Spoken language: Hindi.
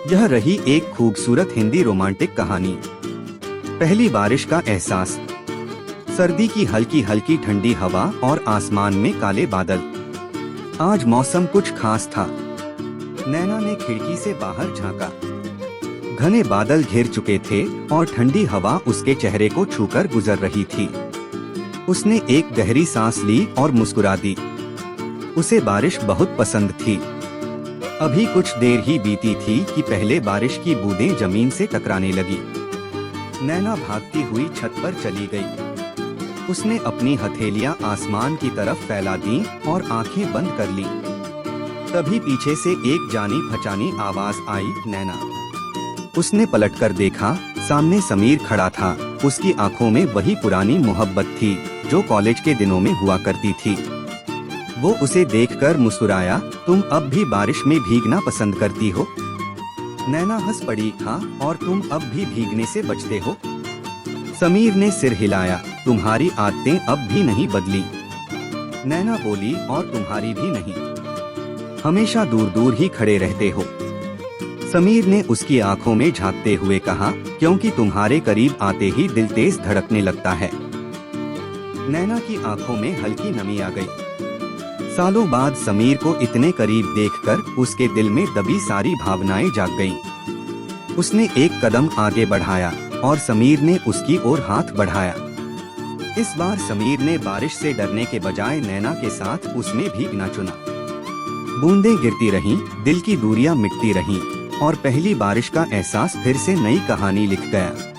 यह रही एक खूबसूरत हिंदी रोमांटिक कहानी। पहली बारिश का एहसास। सर्दी की हल्की हल्की ठंडी हवा और आसमान में काले बादल। आज मौसम कुछ खास था। नैना ने खिड़की से बाहर झांका। घने बादल घिर चुके थे और ठंडी हवा उसके चेहरे को छूकर गुजर रही थी। उसने एक गहरी सांस ली और मुस्कुरा दी। उसे बारिश बहुत पसंद थी। अभी कुछ देर ही बीती थी कि पहले बारिश की बूंदें जमीन से टकराने लगी। नैना भागती हुई छत पर चली गई। उसने अपनी हथेलियां आसमान की तरफ फैला दी और आंखें बंद कर ली। तभी पीछे से एक जानी पहचानी आवाज आई, नैना। उसने पलटकर देखा, सामने समीर खड़ा था। उसकी आंखों में वही पुरानी मोहब्बत थी जो कॉलेज के दिनों में हुआ करती थी। वो उसे देखकर मुस्कुराया, तुम अब भी बारिश में भीगना पसंद करती हो? नैना हंस पड़ी, हाँ, और तुम अब भी भीगने से बचते हो? समीर ने सिर हिलाया, तुम्हारी आदतें अब भी नहीं बदली। नैना बोली, और तुम्हारी भी नहीं। हमेशा दूर दूर ही खड़े रहते हो। समीर ने उसकी आंखों में झांकते हुए कहा, क्योंकि तुम्हारे करीब आते ही दिल तेज धड़कने लगता है। नैना की आंखों में हल्की नमी आ गई। सालों बाद समीर को इतने करीब देखकर उसके दिल में दबी सारी भावनाएं जाग गईं। उसने एक कदम आगे बढ़ाया और समीर ने उसकी ओर हाथ बढ़ाया। इस बार समीर ने बारिश से डरने के बजाय नैना के साथ उसमें भीगना चुना। बूंदें गिरती रहीं, दिल की दूरियां मिटती रहीं और पहली बारिश का एहसास फिर से नई कहानी लिख गया।